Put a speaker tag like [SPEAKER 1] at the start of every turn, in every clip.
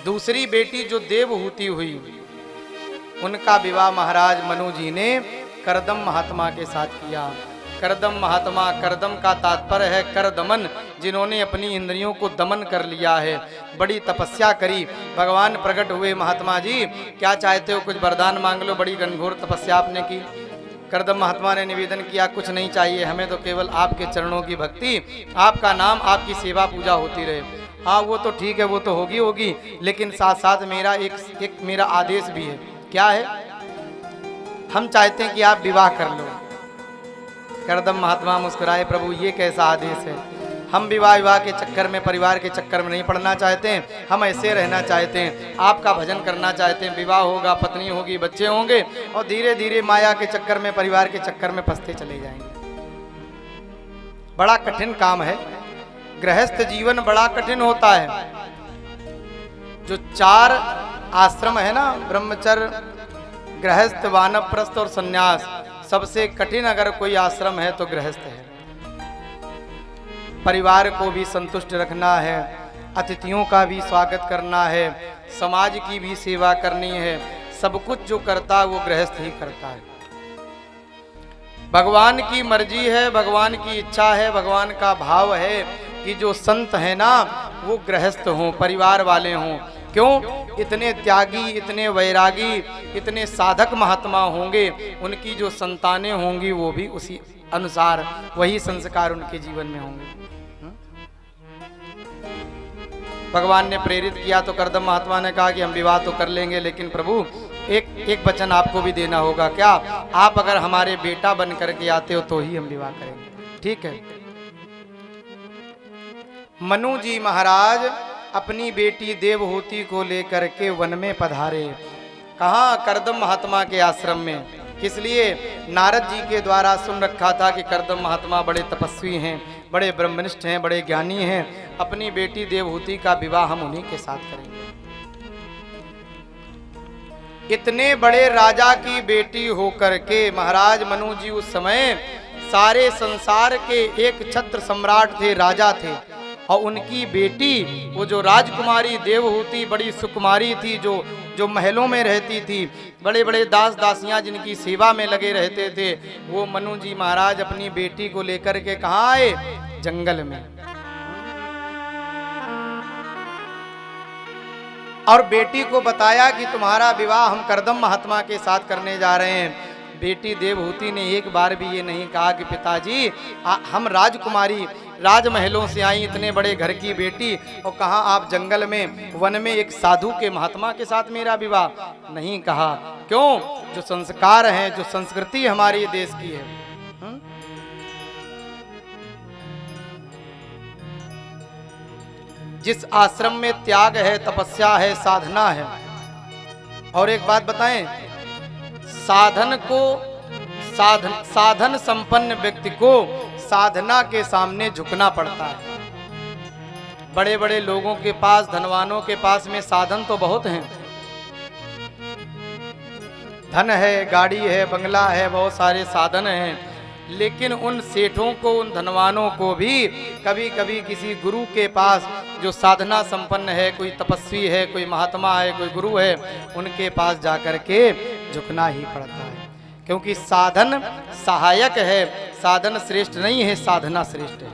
[SPEAKER 1] दूसरी बेटी जो देवहूति हुई, उनका विवाह महाराज मनु जी ने करदम महात्मा के साथ किया। करदम महात्मा, करदम का तात्पर्य है कर दमन, जिन्होंने अपनी इंद्रियों को दमन कर लिया है, बड़ी तपस्या करी। भगवान प्रकट हुए, महात्मा जी क्या चाहते हो, कुछ वरदान मांग लो, बड़ी घनघोर तपस्या आपने की। करदम महात्मा ने निवेदन किया, कुछ नहीं चाहिए हमें, तो केवल आपके चरणों की भक्ति, आपका नाम, आपकी सेवा पूजा होती रहे। हाँ वो तो ठीक है, वो तो होगी होगी, लेकिन साथ साथ मेरा एक मेरा आदेश भी है। क्या है? हम चाहते हैं कि आप विवाह कर लो। करदम महात्मा मुस्कुराए, प्रभु ये कैसा आदेश है, हम विवाह के चक्कर में, परिवार के चक्कर में नहीं पड़ना चाहते हैं, हम ऐसे रहना चाहते हैं, आपका भजन करना चाहते हैं। विवाह होगा, पत्नी होगी, बच्चे होंगे, और धीरे धीरे माया के चक्कर में, परिवार के चक्कर में फंसते चले जाएंगे। बड़ा कठिन काम है, गृहस्थ जीवन बड़ा कठिन होता है। जो 4 आश्रम है ना, ब्रह्मचर्य, गृहस्थ, वानप्रस्थ और सन्यास, सबसे कठिन अगर कोई आश्रम है तो गृहस्थ है। परिवार को भी संतुष्ट रखना है, अतिथियों का भी स्वागत करना है, समाज की भी सेवा करनी है, सब कुछ जो करता है वो गृहस्थ ही करता है। भगवान की मर्जी है, भगवान की इच्छा है, भगवान का भाव है कि जो संत है ना वो गृहस्थ हों, परिवार वाले हों। क्यों? इतने त्यागी, इतने वैरागी, इतने साधक महात्मा होंगे, उनकी जो संतानें होंगी वो भी उसी अनुसार वही संस्कार उनके जीवन में होंगे। भगवान ने प्रेरित किया तो करदम महात्मा ने कहा कि हम विवाह तो कर लेंगे, लेकिन प्रभु एक वचन आपको भी देना होगा। क्या? आप अगर हमारे बेटा बन करके आते हो तो ही हम विवाह करेंगे। ठीक है। मनु जी महाराज अपनी बेटी देवहूति को लेकर के वन में पधारे। कहाँ? करदम महात्मा के आश्रम में। किस लिए? नारद जी के द्वारा सुन रखा था कि करदम महात्मा बड़े तपस्वी हैं, बड़े ब्रह्मनिष्ठ हैं, बड़े ज्ञानी हैं, अपनी बेटी देवहूति का विवाह हम उन्हीं के साथ करेंगे। इतने बड़े राजा की बेटी होकर के महाराज मनु जी उस समय सारे संसार के एक छत्र सम्राट थे, राजा थे, और उनकी बेटी वो जो राजकुमारी देवहूति बड़ी सुकुमारी थी, जो महलों में रहती थी, बड़े बड़े दास दासियां जिनकी सेवा में लगे रहते थे, वो मनु जी महाराज अपनी बेटी को लेकर के कहाँ आए? जंगल में। और बेटी को बताया कि तुम्हारा विवाह हम करदम महात्मा के साथ करने जा रहे हैं। बेटी देवहूति ने एक बार भी ये नहीं कहा कि पिताजी हम राजकुमारी, राजमहलों से आई, इतने बड़े घर की बेटी, और कहाँ आप जंगल में, वन में एक साधु के महात्मा के साथ मेरा विवाह। नहीं कहा। क्यों? जो संस्कार हैं, जो संस्कृति हमारे देश की है। जिस आश्रम में त्याग है, तपस्या है, साधना है। और एक बात बताएं, साधन संपन्न व्यक्ति को साधना के सामने झुकना पड़ता है। बड़े बड़े लोगों के पास, धनवानों के पास में साधन तो बहुत हैं, धन है, गाड़ी है, बंगला है, बहुत सारे साधन हैं, लेकिन उन सेठों को, उन धनवानों को भी कभी कभी किसी गुरु के पास जो साधना संपन्न है, कोई तपस्वी है, कोई महात्मा है, कोई गुरु है, उनके पास जाकर के झुकना ही पड़ता है। क्योंकि साधन सहायक है, साधन श्रेष्ठ नहीं है, साधना श्रेष्ठ है।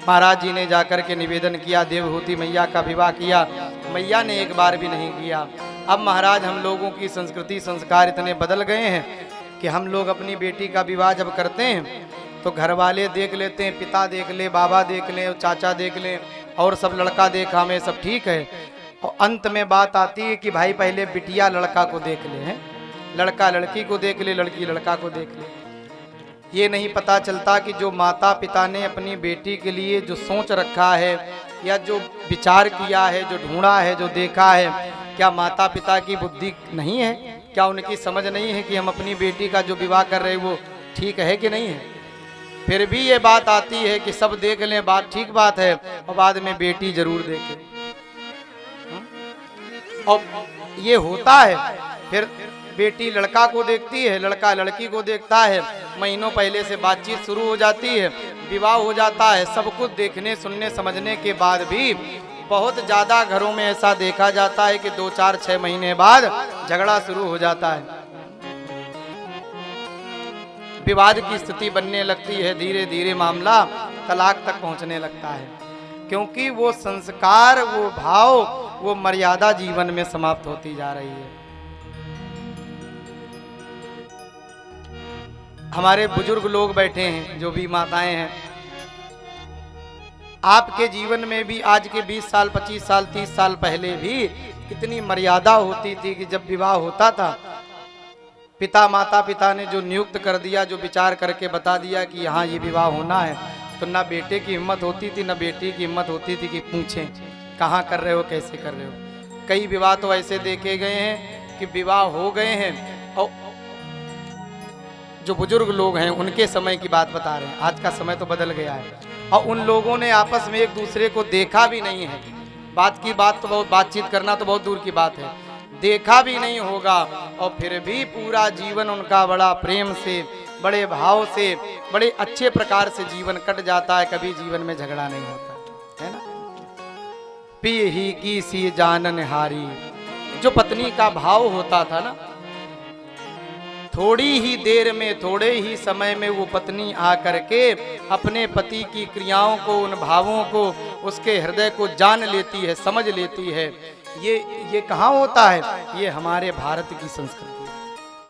[SPEAKER 1] महाराज जी ने जाकर के निवेदन किया, देवहूति मैया का विवाह किया। मैया ने एक बार भी नहीं किया। अब महाराज हम लोगों की संस्कृति संस्कार इतने बदल गए हैं कि हम लोग अपनी बेटी का विवाह जब करते हैं तो घर वाले देख लेते हैं, पिता देख ले, बाबा देख ले, चाचा देख ले, और सब लड़का देखा में सब ठीक है, और अंत में बात आती है कि भाई पहले बिटिया लड़का को देख ले, हैं, लड़का लड़की को देख ले, लड़की लड़का को देख ले। ये नहीं पता चलता कि जो माता पिता ने अपनी बेटी के लिए जो सोच रखा है या जो विचार किया है, जो ढूंढा है, जो देखा है, क्या माता पिता की बुद्धि नहीं है? क्या उनकी समझ नहीं है कि हम अपनी बेटी का जो विवाह कर रहे हैं वो ठीक है कि नहीं है? फिर भी ये बात आती है कि सब देख लें, बात ठीक बात है, और बाद में बेटी जरूर देखे। और ये होता है, फिर बेटी लड़का को देखती है, लड़का लड़की को देखता है, महीनों पहले से बातचीत शुरू हो जाती है, विवाह हो जाता है। सब कुछ देखने सुनने समझने के बाद भी बहुत ज्यादा घरों में ऐसा देखा जाता है कि 2, 4, 6 महीने बाद झगड़ा शुरू हो जाता है, विवाद की स्थिति बनने लगती है, धीरे धीरे मामला तलाक तक पहुंचने लगता है, क्योंकि वो संस्कार, वो भाव, वो मर्यादा जीवन में समाप्त होती जा रही है। हमारे बुजुर्ग लोग बैठे हैं, जो भी माताएं हैं, आपके जीवन में भी आज के 20 साल, 25 साल, 30 साल पहले भी कितनी मर्यादा होती थी कि जब विवाह होता था, माता पिता ने जो नियुक्त कर दिया, जो विचार करके बता दिया कि यहाँ ये विवाह होना है, तो ना बेटे की हिम्मत होती थी, ना बेटी की हिम्मत होती थी कि पूछें कहाँ कर रहे हो, कैसे कर रहे हो। कई विवाह तो ऐसे देखे गए हैं कि विवाह हो गए हैं और जो बुजुर्ग लोग हैं उनके समय की बात बता रहे हैं, आज का समय तो बदल गया है, और उन लोगों ने आपस में एक दूसरे को देखा भी नहीं है। बातचीत करना तो बहुत दूर की बात है, देखा भी नहीं होगा, और फिर भी पूरा जीवन उनका बड़ा प्रेम से, बड़े भाव से, बड़े अच्छे प्रकार से जीवन कट जाता है, कभी जीवन में झगड़ा नहीं होता है ना। पी ही की सी जानन हारी, जो पत्नी का भाव होता था ना, थोड़ी ही देर में, थोड़े ही समय में वो पत्नी आकर के अपने पति की क्रियाओं को, उन भावों को, उसके हृदय को जान लेती है, समझ लेती है। ये कहाँ होता है? ये हमारे भारत की संस्कृति।